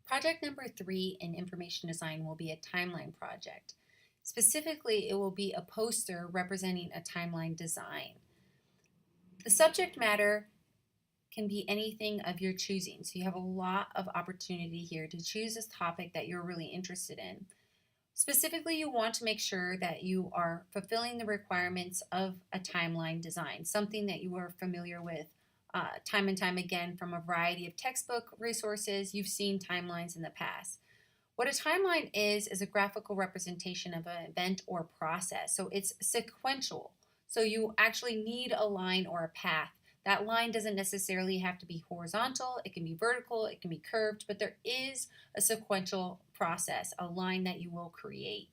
Project number 3 in information design will be a timeline project. Specifically, it will be a poster representing a timeline design. The subject matter can be anything of your choosing, so you have a lot of opportunity here to choose this topic that you're really interested in. Specifically, you want to make sure that you are fulfilling the requirements of a timeline design, something that you are familiar with time and time again from a variety of textbook resources. You've seen timelines in the past. What a timeline is a graphical representation of an event or process. So it's sequential. So you actually need a line or a path. That line doesn't necessarily have to be horizontal. It can be vertical, it can be curved, but there is a sequential process, a line that you will create.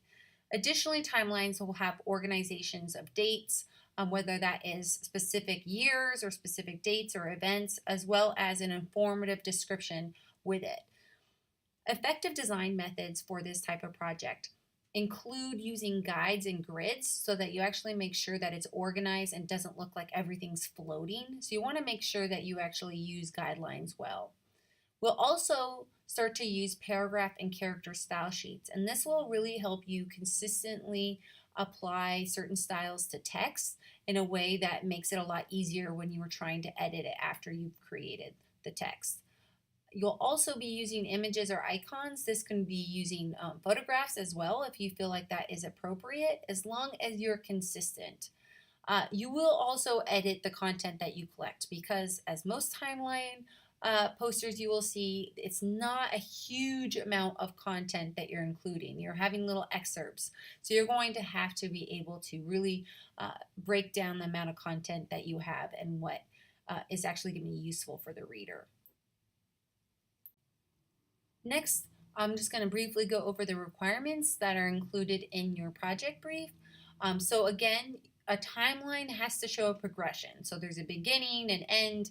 Additionally, timelines will have organizations of dates, whether that is specific years or specific dates or events, as well as an informative description with it. Effective design methods for this type of project include using guides and grids so that you actually make sure that it's organized and doesn't look like everything's floating. So you want to make sure that you actually use guidelines well. We'll also start to use paragraph and character style sheets, and this will really help you consistently apply certain styles to text in a way that makes it a lot easier when you are trying to edit it after you've created the text. You'll also be using images or icons. This can be using photographs as well if you feel like that is appropriate, as long as you're consistent. You will also edit the content that you collect because, as most timeline posters you will see, it's not a huge amount of content that you're including. You're having little excerpts. So you're going to have to be able to really break down the amount of content that you have and what is actually going to be useful for the reader. Next, I'm just going to briefly go over the requirements that are included in your project brief. So again, a timeline has to show a progression. So there's a beginning and end.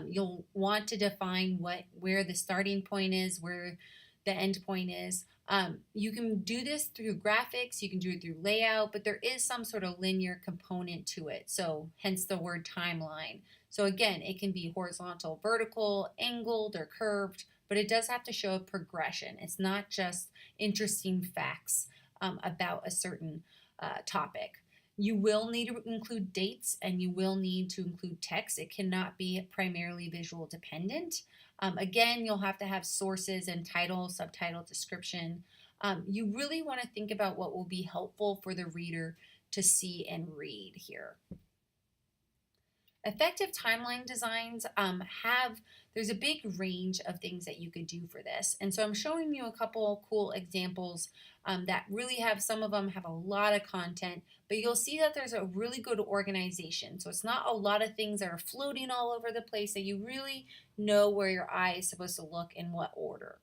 You'll want to define where the starting point is, where the end point is. You can do this through graphics, you can do it through layout, but there is some sort of linear component to it. So hence the word timeline. So again, it can be horizontal, vertical, angled, or curved, but it does have to show a progression. It's not just interesting facts about a certain topic. You will need to include dates and you will need to include text. It cannot be primarily visual dependent. Again, you'll have to have sources and title, subtitle, description. You really want to think about what will be helpful for the reader to see and read here. Effective timeline designs there's a big range of things that you could do for this. And so I'm showing you a couple cool examples that really some of them have a lot of content, but you'll see that there's a really good organization. So it's not a lot of things that are floating all over the place, that you really know where your eye is supposed to look in what order.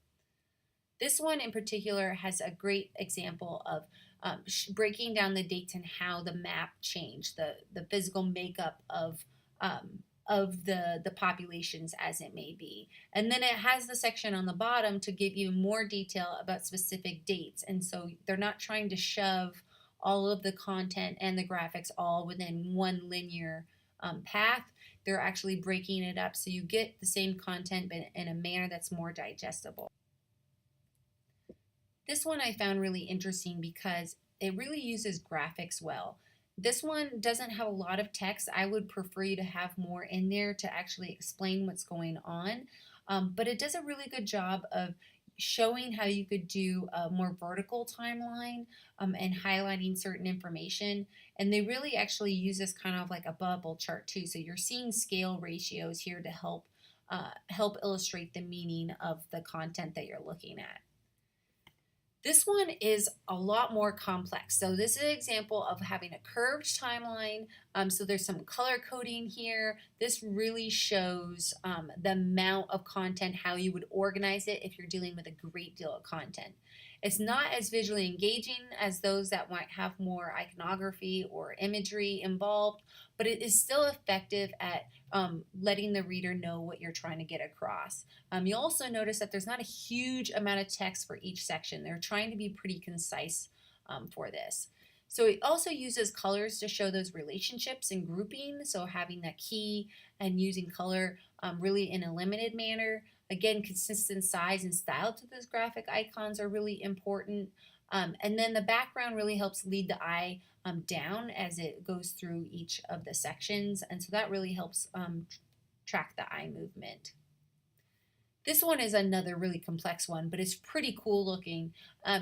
This one in particular has a great example of breaking down the dates and how the map changed, the physical makeup of the populations as it may be. And then it has the section on the bottom to give you more detail about specific dates. And so they're not trying to shove all of the content and the graphics all within one linear path. They're actually breaking it up so you get the same content but in a manner that's more digestible. This one I found really interesting because it really uses graphics well. This one doesn't have a lot of text. I would prefer you to have more in there to actually explain what's going on. But it does a really good job of showing how you could do a more vertical timeline and highlighting certain information. And they really actually use this kind of like a bubble chart too. So you're seeing scale ratios here to help illustrate the meaning of the content that you're looking at. This one is a lot more complex. So this is an example of having a curved timeline. So there's some color coding here. This really shows the amount of content, how you would organize it if you're dealing with a great deal of content. It's not as visually engaging as those that might have more iconography or imagery involved, but it is still effective at letting the reader know what you're trying to get across. You'll also notice that there's not a huge amount of text for each section. They're trying to be pretty concise for this. So it also uses colors to show those relationships and grouping, so having that key and using color really in a limited manner Again, consistent size and style to those graphic icons are really important. And then the background really helps lead the eye down as it goes through each of the sections. And so that really helps track the eye movement. This one is another really complex one, but it's pretty cool looking.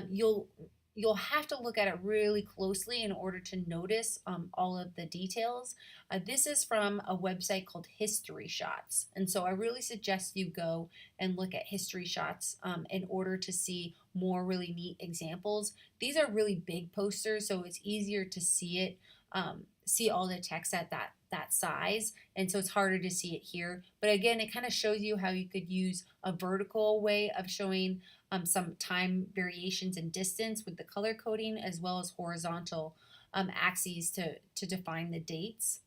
You'll have to look at it really closely in order to notice all of the details. This is from a website called History Shots. And so I really suggest you go and look at History Shots in order to see more really neat examples. These are really big posters, so it's easier to see it, see all the text at that size, and so it's harder to see it here. But again, it kind of shows you how you could use a vertical way of showing some time variations in distance with the color coding, as well as horizontal axes to define the dates.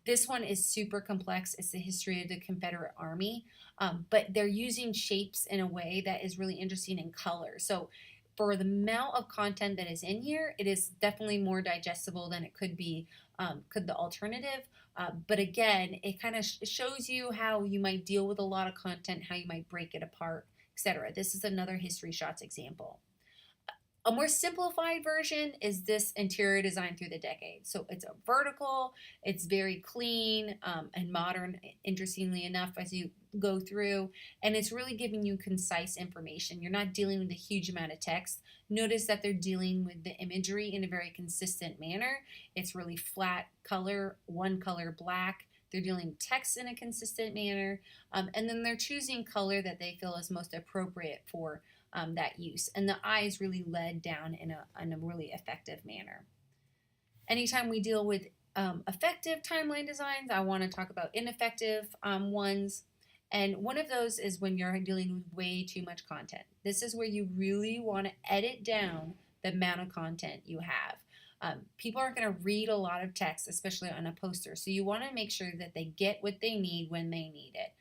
This one is super complex. It's the history of the Confederate Army, but they're using shapes in a way that is really interesting in color. So for the amount of content that is in here, it is definitely more digestible than it could be, could the alternative. But again, it kind of shows you how you might deal with a lot of content, how you might break it apart, etc. This is another History Shots example. A more simplified version is this interior design through the decades. So it's a vertical, it's very clean and modern, interestingly enough, as you go through, and it's really giving you concise information. You're not dealing with a huge amount of text. Notice that they're dealing with the imagery in a very consistent manner. It's really flat color, one color black. They're dealing with text in a consistent manner, and then they're choosing color that they feel is most appropriate for that use. And the eye is really led down in a really effective manner. Anytime we deal with effective timeline designs, I want to talk about ineffective ones. And one of those is when you're dealing with way too much content. This is where you really want to edit down the amount of content you have. People aren't going to read a lot of text, especially on a poster. So you want to make sure that they get what they need when they need it.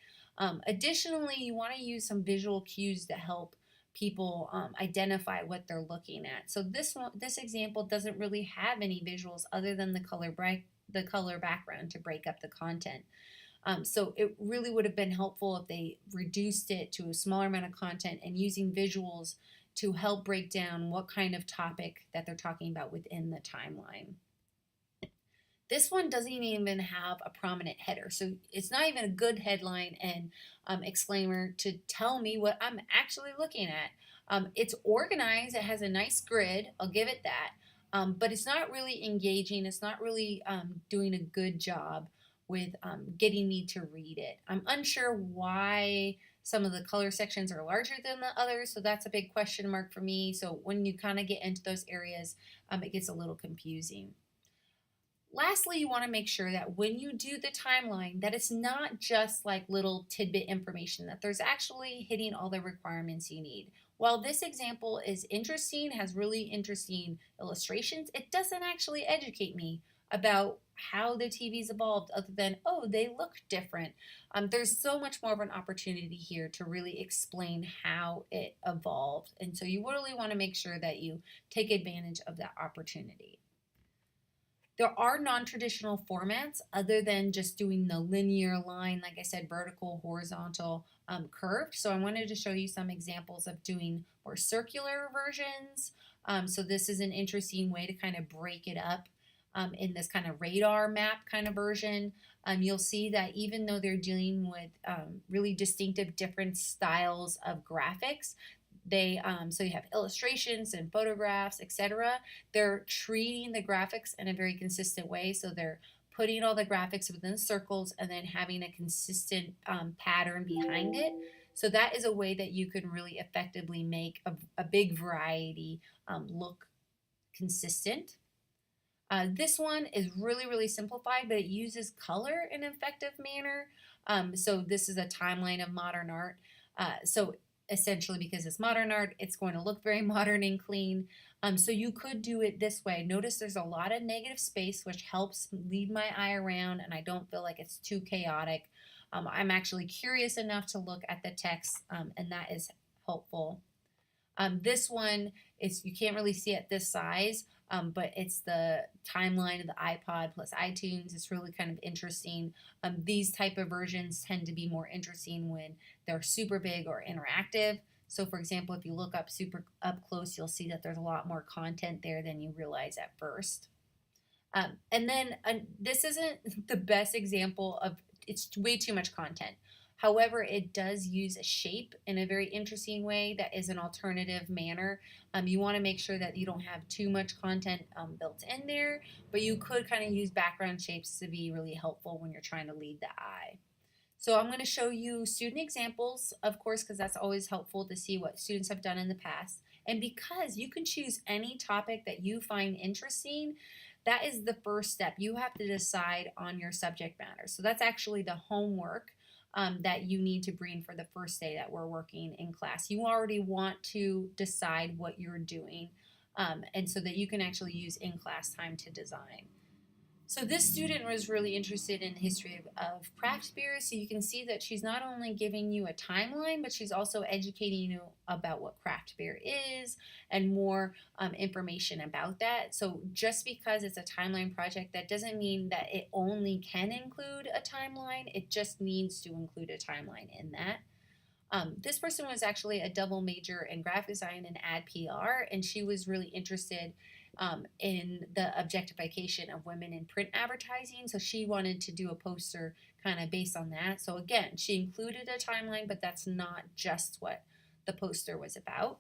Additionally, you want to use some visual cues to help people identify what they're looking at. So this example doesn't really have any visuals other than the color background to break up the content. So it really would have been helpful if they reduced it to a smaller amount of content and using visuals to help break down what kind of topic that they're talking about within the timeline. This one doesn't even have a prominent header, so it's not even a good headline and exclaimer to tell me what I'm actually looking at. It's organized, it has a nice grid, I'll give it that, but it's not really engaging, it's not really doing a good job with getting me to read it. I'm unsure why some of the color sections are larger than the others, so that's a big question mark for me. So when you kind of get into those areas, it gets a little confusing. Lastly, you want to make sure that when you do the timeline, that it's not just like little tidbit information, that there's actually hitting all the requirements you need. While this example is interesting, has really interesting illustrations, it doesn't actually educate me about how the TV's evolved other than, oh, they look different. There's so much more of an opportunity here to really explain how it evolved. And so you really want to make sure that you take advantage of that opportunity. There are non-traditional formats other than just doing the linear line, like I said, vertical, horizontal, curved. So I wanted to show you some examples of doing more circular versions. So this is an interesting way to kind of break it up in this kind of radar map kind of version. You'll see that even though they're dealing with really distinctive different styles of graphics, they so you have illustrations and photographs, etc. They're treating the graphics in a very consistent way. So they're putting all the graphics within circles and then having a consistent pattern behind it. So that is a way that you can really effectively make a big variety look consistent. This one is really, really simplified, but it uses color in an effective manner. So this is a timeline of modern art. So essentially, because it's modern art, it's going to look very modern and clean. So you could do it this way. Notice there's a lot of negative space, which helps lead my eye around, and I don't feel like it's too chaotic. I'm actually curious enough to look at the text, and that is helpful. This one is, you can't really see at this size, but it's the timeline of the iPod plus iTunes. It's really kind of interesting. These type of versions tend to be more interesting when they're super big or interactive. So for example, if you look up super up close, you'll see that there's a lot more content there than you realize at first. And then this isn't the best example of, it's way too much content. However, it does use a shape in a very interesting way that is an alternative manner. You want to make sure that you don't have too much content built in there, but you could kind of use background shapes to be really helpful when you're trying to lead the eye. So I'm going to show you student examples, of course, because that's always helpful to see what students have done in the past. And because you can choose any topic that you find interesting, that is the first step. You have to decide on your subject matter. So that's actually the homework that you need to bring for the first day that we're working in class. You already want to decide what you're doing, and so that you can actually use in-class time to design. So this student was really interested in the history of craft beer. So you can see that she's not only giving you a timeline, but she's also educating you about what craft beer is and more information about that. So just because it's a timeline project, that doesn't mean that it only can include a timeline. It just needs to include a timeline in that. This person was actually a double major in graphic design and ad PR, and she was really interested in the objectification of women in print advertising. So she wanted to do a poster kind of based on that. So again, she included a timeline, but that's not just what the poster was about.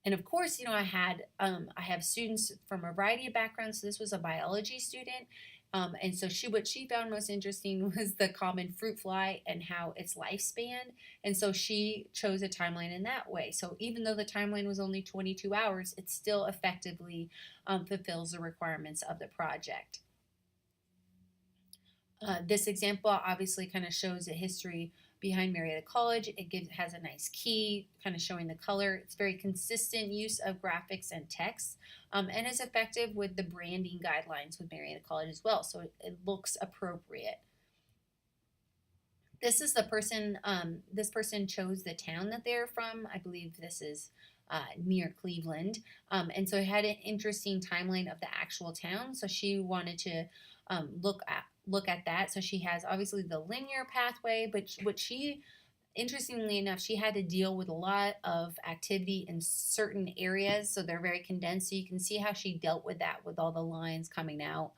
And of course, I have students from a variety of backgrounds. So this was a biology student. And so what she found most interesting was the common fruit fly and how its lifespan. And so she chose a timeline in that way. So even though the timeline was only 22 hours, it still effectively fulfills the requirements of the project. This example obviously kind of shows the history behind Marietta College. It has a nice key kind of showing the color. It's very consistent use of graphics and text, and is effective with the branding guidelines with Marietta College as well. So it looks appropriate. This is the person, this person chose the town that they're from. I believe this is near Cleveland. And so it had an interesting timeline of the actual town. So she wanted to look at that. So she has obviously the linear pathway, but what she, interestingly enough, she had to deal with a lot of activity in certain areas. So they're very condensed. So you can see how she dealt with that with all the lines coming out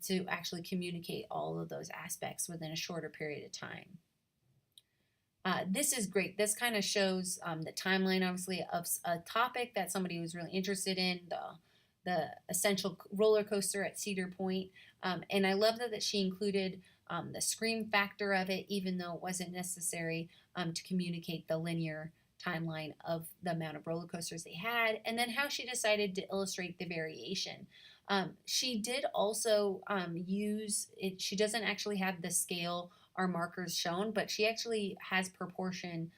to actually communicate all of those aspects within a shorter period of time. This is great. This kind of shows the timeline, obviously, of a topic that somebody was really interested in, the essential roller coaster at Cedar Point. And I love that she included the scream factor of it, even though it wasn't necessary to communicate the linear timeline of the amount of roller coasters they had, and then how she decided to illustrate the variation. She did also use it. She doesn't actually have the scale or markers shown, but she actually has proportion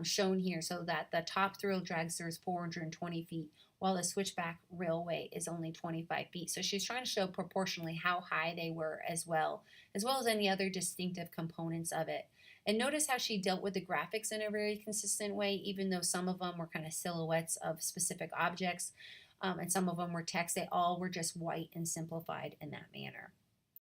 shown here, so that the top thrill dragster is 420 feet, while the switchback railway is only 25 feet. So she's trying to show proportionally how high they were as well as any other distinctive components of it. And notice how she dealt with the graphics in a very consistent way, even though some of them were kind of silhouettes of specific objects and some of them were text. They all were just white and simplified in that manner.